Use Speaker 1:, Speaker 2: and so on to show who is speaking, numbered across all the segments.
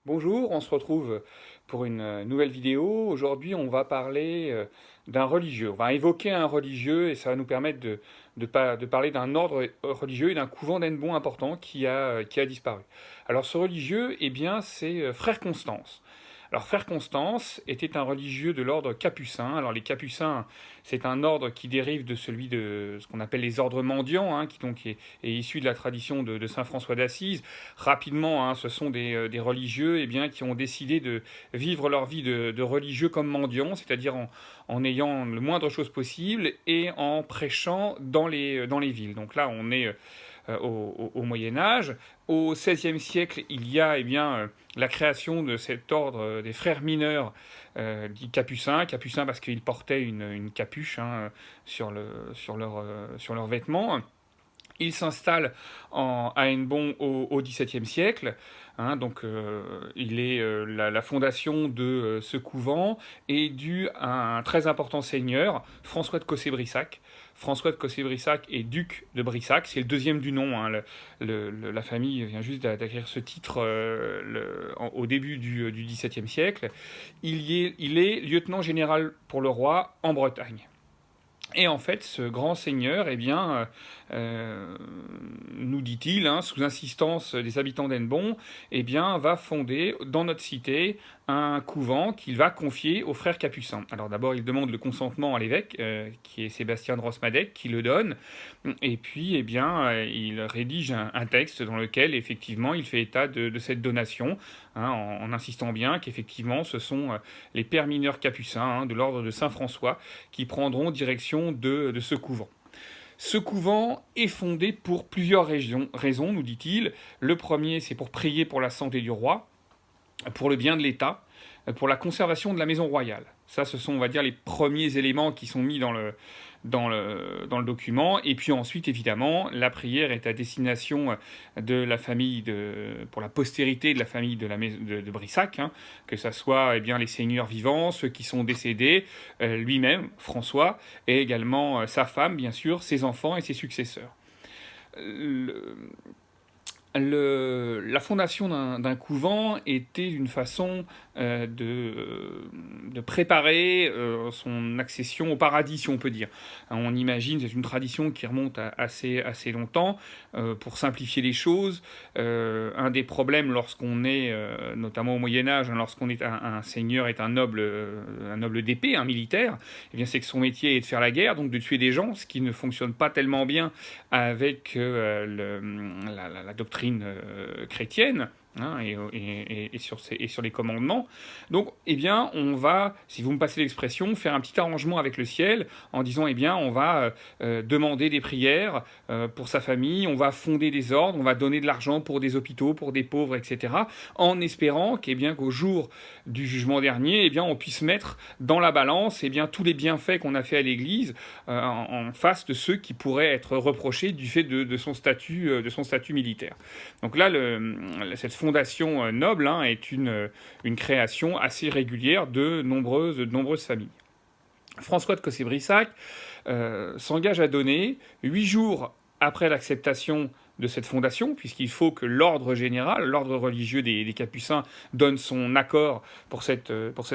Speaker 1: Bonjour, on se retrouve pour une nouvelle vidéo. Aujourd'hui, on va parler d'un religieux. On va évoquer un religieux et ça va nous permettre de parler d'un ordre religieux et d'un couvent d'Hennebont important qui a disparu. Alors, ce religieux, eh bien, c'est Frère Constance. Alors, Frère Constance était un religieux de l'ordre capucin. Alors, les capucins, c'est un ordre qui dérive de celui de ce qu'on appelle les ordres mendiants, qui donc est issu de la tradition de Saint François d'Assise. Rapidement, ce sont des religieux qui ont décidé de vivre leur vie de religieux comme mendiants, c'est-à-dire en ayant le moindre chose possible et en prêchant dans les villes. Donc là, on est au Moyen Âge. Au XVIe siècle, il y a la création de cet ordre des frères mineurs dits capucins. Capucins parce qu'ils portaient une capuche sur leurs vêtements. Il s'installe à Hennebont au XVIIe siècle. La fondation de ce couvent est due à un très important seigneur, François de Cossé-Brissac. François de Cossé-Brissac est duc de Brissac, c'est le deuxième du nom. La famille vient juste d'acquérir ce titre au début du XVIIe siècle. Il est lieutenant général pour le roi en Bretagne. Et en fait, ce grand seigneur, nous dit-il, sous insistance des habitants d'Hennebont, va fonder dans notre cité un couvent qu'il va confier aux frères capucins. Alors d'abord, il demande le consentement à l'évêque, qui est Sébastien de Rosmadec, qui le donne, et puis il rédige un texte dans lequel effectivement il fait état de cette donation, en insistant bien qu'effectivement ce sont les pères mineurs capucins de l'ordre de Saint-François qui prendront direction de ce couvent. Ce couvent est fondé pour plusieurs raisons, nous dit-il. Le premier, c'est pour prier pour la santé du roi, pour le bien de l'État, pour la conservation de la maison royale. Ça, ce sont, on va dire, les premiers éléments qui sont mis dans le document. Et puis ensuite, évidemment, la prière est à destination de la famille, pour la postérité de la famille de Brissac, que ce soit les seigneurs vivants, ceux qui sont décédés, lui-même, François, et également sa femme, bien sûr, ses enfants et ses successeurs. La fondation d'un couvent était une façon de préparer son accession au paradis, si on peut dire. On imagine, c'est une tradition qui remonte à assez longtemps. Pour simplifier les choses, un des problèmes lorsqu'on est, notamment au Moyen-Âge, lorsqu'on est un seigneur, est un noble d'épée, un militaire, c'est que son métier est de faire la guerre, donc de tuer des gens, ce qui ne fonctionne pas tellement bien avec la doctrine chrétienne, et sur les commandements. Donc, on va, si vous me passez l'expression, faire un petit arrangement avec le ciel en disant, on va demander des prières pour sa famille, on va fonder des ordres, on va donner de l'argent pour des hôpitaux, pour des pauvres, etc., en espérant qu'au jour du jugement dernier, on puisse mettre dans la balance tous les bienfaits qu'on a fait à l'Église en face de ceux qui pourraient être reprochés du fait de son statut militaire. Donc là, cette fondation noble est une création assez régulière de nombreuses familles. François de Cossé-Brissac s'engage à donner 8 jours après l'acceptation de cette fondation, puisqu'il faut que l'ordre général, l'ordre religieux des Capucins, donne son accord pour cette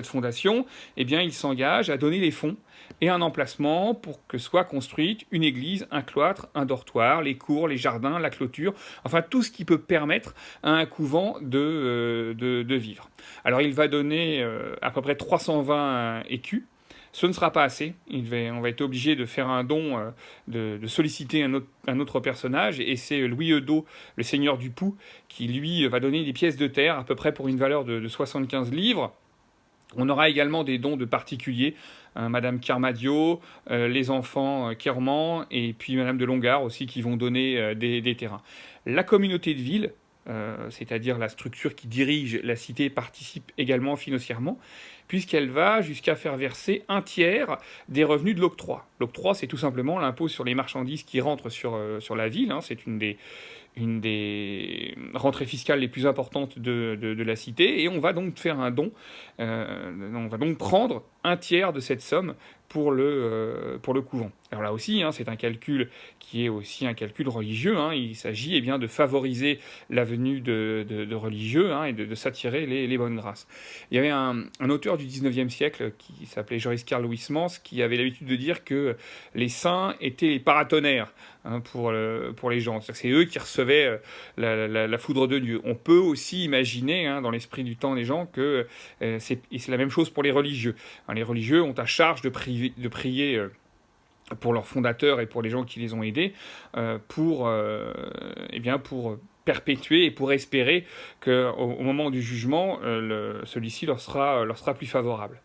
Speaker 1: fondation, il s'engage à donner les fonds et un emplacement pour que soit construite une église, un cloître, un dortoir, les cours, les jardins, la clôture, enfin tout ce qui peut permettre à un couvent de vivre. Alors il va donner à peu près 320 écus. Ce ne sera pas assez. On va être obligé de faire un don, de solliciter un autre personnage, et c'est Louis Eudot, le seigneur du Poux, qui lui va donner des pièces de terre à peu près pour une valeur de 75 livres. On aura également des dons de particuliers, Madame Kermadio, les enfants Kerman, et puis Madame de Longard aussi, qui vont donner des terrains. La communauté de ville, c'est-à-dire la structure qui dirige la cité, participe également financièrement, puisqu'elle va jusqu'à faire verser un tiers des revenus de l'octroi. L'octroi, c'est tout simplement l'impôt sur les marchandises qui rentrent sur la ville. C'est une des rentrées fiscales les plus importantes de la cité, et on va donc faire un don. On va donc prendre un tiers de cette somme pour le couvent. Alors là aussi, hein, c'est un calcul qui est aussi un calcul religieux. Hein. Il s'agit eh bien, de favoriser la venue de religieux, hein, et de s'attirer les bonnes grâces. Il y avait un auteur du 19e siècle qui s'appelait Joris Carl Huysmans qui avait l'habitude de dire que les saints étaient les paratonnerres, hein, pour les gens. C'est eux qui recevaient la foudre de Dieu. On peut aussi imaginer, hein, dans l'esprit du temps des gens, que c'est la même chose pour les religieux. Hein, les religieux ont à charge de prier pour leurs fondateurs et pour les gens qui les ont aidés, pour perpétuer et pour espérer qu'au moment du jugement, celui-ci leur sera plus favorable.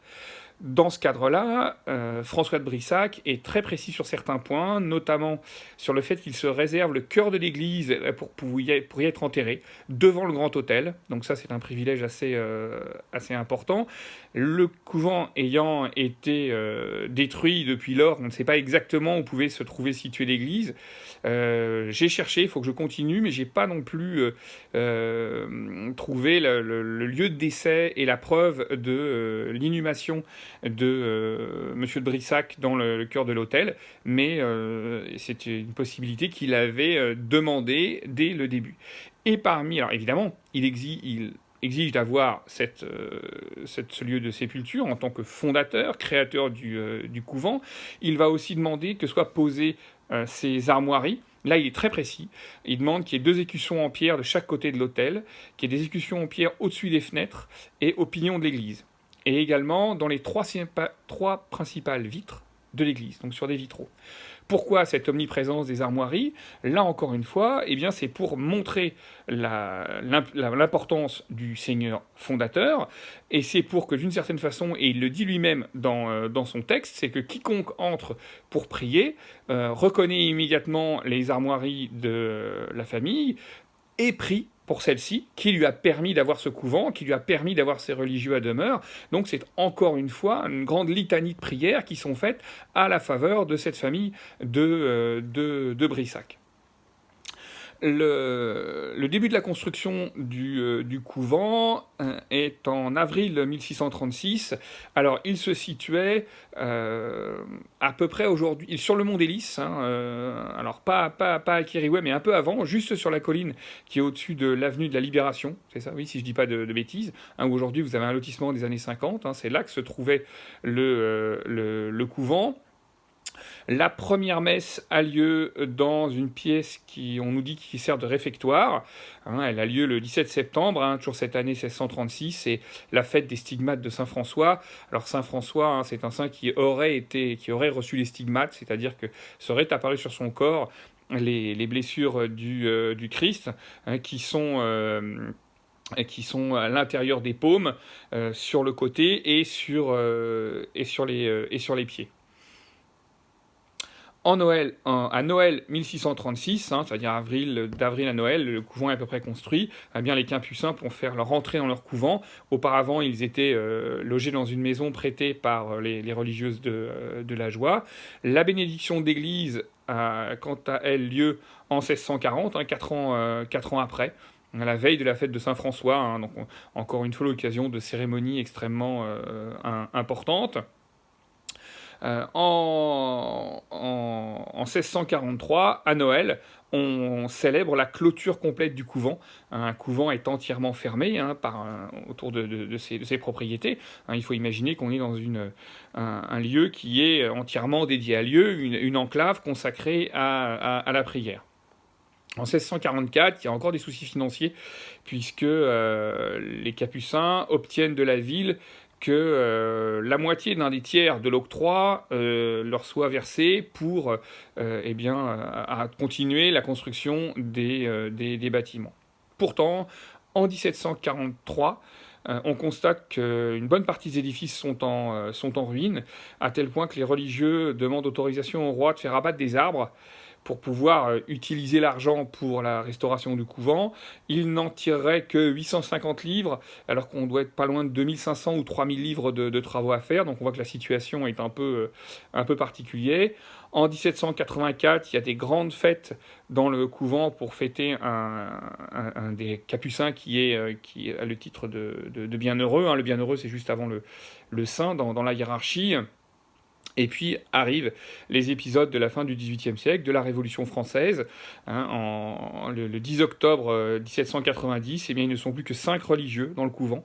Speaker 1: Dans ce cadre-là, François de Brissac est très précis sur certains points, notamment sur le fait qu'il se réserve le cœur de l'église pour y être enterré, devant le grand autel. Donc ça, c'est un privilège assez important. Le couvent ayant été détruit depuis lors, on ne sait pas exactement où pouvait se trouver située l'église. J'ai cherché, il faut que je continue, mais j'ai pas non plus trouvé le lieu de décès et la preuve de l'inhumation de Monsieur de Brissac dans le cœur de l'hôtel, mais c'est une possibilité qu'il avait demandé dès le début. Et alors évidemment, il exige d'avoir ce lieu de sépulture en tant que fondateur, créateur du couvent. Il va aussi demander que soient posées ces armoiries. Là, il est très précis. Il demande qu'il y ait 2 écussons en pierre de chaque côté de l'autel, qu'il y ait des écussons en pierre au-dessus des fenêtres et au pignon de l'église. Et également dans les 3 principales vitres de l'église, donc sur des vitraux. Pourquoi cette omniprésence des armoiries? Là, encore une fois, eh bien, c'est pour montrer l'importance du Seigneur fondateur, et c'est pour que, d'une certaine façon, et il le dit lui-même dans son texte, c'est que quiconque entre pour prier reconnaît immédiatement les armoiries de la famille et prie pour celle-ci, qui lui a permis d'avoir ce couvent, qui lui a permis d'avoir ces religieux à demeure. Donc c'est encore une fois une grande litanie de prières qui sont faites à la faveur de cette famille de Brissac. Le début de la construction du couvent est en avril 1636. Alors, il se situait à peu près aujourd'hui sur le mont des Lys. Hein, alors, pas à Kiriway, mais un peu avant, juste sur la colline qui est au-dessus de l'avenue de la Libération. C'est ça, oui, si je dis pas de bêtises. Hein, où aujourd'hui, vous avez un lotissement des années 50. Hein, c'est là que se trouvait le couvent. La première messe a lieu dans une pièce on nous dit, qui sert de réfectoire. Hein, elle a lieu le 17 septembre, hein, toujours cette année 1636, c'est la fête des stigmates de Saint François. Alors Saint François, hein, c'est un saint qui aurait reçu les stigmates, c'est-à-dire que seraient apparus sur son corps les blessures du Christ, hein, qui sont à l'intérieur des paumes, sur le côté et sur les pieds. À Noël 1636, hein, c'est-à-dire d'avril à Noël, le couvent est à peu près construit. Eh bien, les Capucins pour faire leur entrée dans leur couvent. Auparavant, ils étaient logés dans une maison prêtée par les religieuses de la Joie. La bénédiction d'église a, quant à elle, lieu en 1640, hein, 4 ans après, à la veille de la fête de Saint-François. Hein, donc, encore une fois, l'occasion de cérémonies extrêmement importantes. En 1643, à Noël, on célèbre la clôture complète du couvent. Un couvent est entièrement fermé, hein, autour de ses propriétés. Hein, il faut imaginer qu'on est dans un lieu qui est entièrement dédié à Dieu, une enclave consacrée à la prière. En 1644, il y a encore des soucis financiers, puisque les Capucins obtiennent de la ville que la moitié d'un des tiers de l'octroi leur soit versé pour à continuer la construction des bâtiments. Pourtant, en 1743, on constate qu'une bonne partie des édifices sont en ruine, à tel point que les religieux demandent autorisation au roi de faire abattre des arbres pour pouvoir utiliser l'argent pour la restauration du couvent. Il n'en tirerait que 850 livres, alors qu'on doit être pas loin de 2500 ou 3000 livres de travaux à faire. Donc on voit que la situation est un peu particulière. En 1784, il y a des grandes fêtes dans le couvent pour fêter un des capucins qui a le titre de bienheureux. Hein. Le bienheureux, c'est juste avant le saint dans la hiérarchie. Et puis arrivent les épisodes de la fin du XVIIIe siècle, de la Révolution française. Le 10 octobre 1790, eh bien, ils ne sont plus que 5 religieux dans le couvent.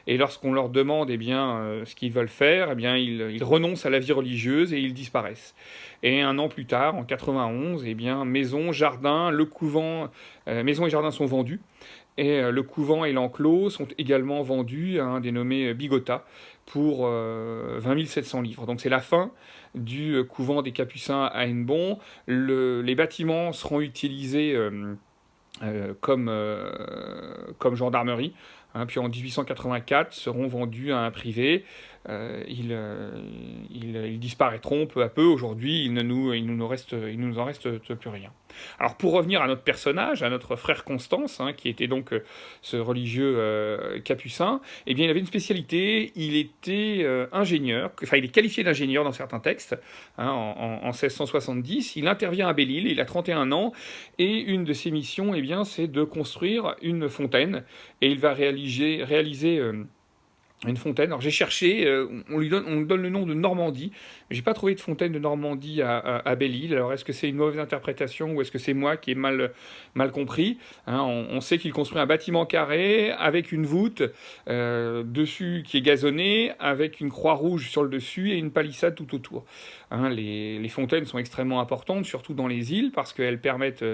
Speaker 1: Et lorsqu'on leur demande ce qu'ils veulent faire, ils renoncent à la vie religieuse et ils disparaissent. Et un an plus tard, en 91, maison, jardin, le couvent, maison et jardin sont vendus. Et le couvent et l'enclos sont également vendus à un dénommé Bigotta pour 20 700 livres. Donc c'est la fin du couvent des Capucins à Hennebont. Les bâtiments seront utilisés comme gendarmerie. Puis en 1884 seront vendus à un privé. Ils disparaîtront peu à peu. Aujourd'hui, il ne nous en reste plus rien. Alors pour revenir à notre personnage, à notre frère Constance, qui était donc ce religieux capucin, il avait une spécialité. Il était ingénieur, enfin il est qualifié d'ingénieur dans certains textes. En 1670, il intervient à Belle-Île. Il a 31 ans et une de ses missions, c'est de construire une fontaine. Et il va réaliser une fontaine. Alors j'ai cherché, on lui donne le nom de Normandie, mais j'ai pas trouvé de fontaine de Normandie à Belle-Île. Alors est-ce que c'est une mauvaise interprétation ou est-ce que c'est moi qui ai mal compris? On sait qu'il construit un bâtiment carré avec une voûte dessus qui est gazonnée, avec une croix rouge sur le dessus et une palissade tout autour. Les fontaines sont extrêmement importantes, surtout dans les îles, parce qu'elles permettent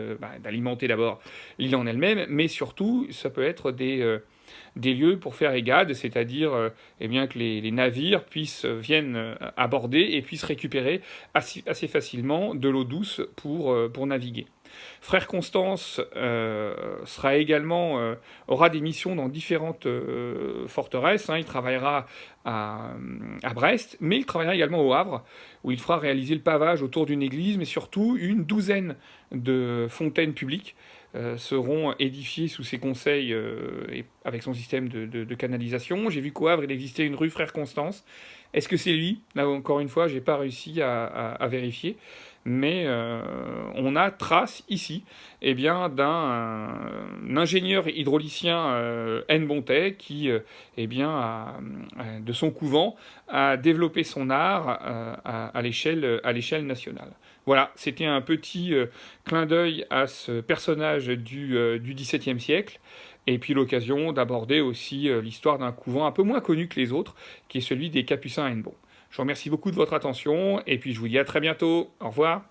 Speaker 1: d'alimenter d'abord l'île en elle-même, mais surtout ça peut être des lieux pour faire égade, c'est-à-dire que les navires viennent aborder et puissent récupérer assez facilement de l'eau douce pour naviguer. Frère Constance aura des missions dans différentes forteresses. Il travaillera à Brest, mais il travaillera également au Havre, où il fera réaliser le pavage autour d'une église, mais surtout une douzaine de fontaines publiques seront édifiées sous ses conseils et avec son système de canalisation. J'ai vu qu'au Havre, il existait une rue Frère Constance. Est-ce que c'est lui? Là, encore une fois, je n'ai pas réussi à vérifier. Mais on a trace ici d'un ingénieur hydraulicien hennebontais qui, de son couvent, a développé son art à l'échelle nationale. Voilà, c'était un petit clin d'œil à ce personnage du XVIIe siècle, et puis l'occasion d'aborder aussi l'histoire d'un couvent un peu moins connu que les autres, qui est celui des Capucins à Hennebont. Je vous remercie beaucoup de votre attention, et puis je vous dis à très bientôt. Au revoir.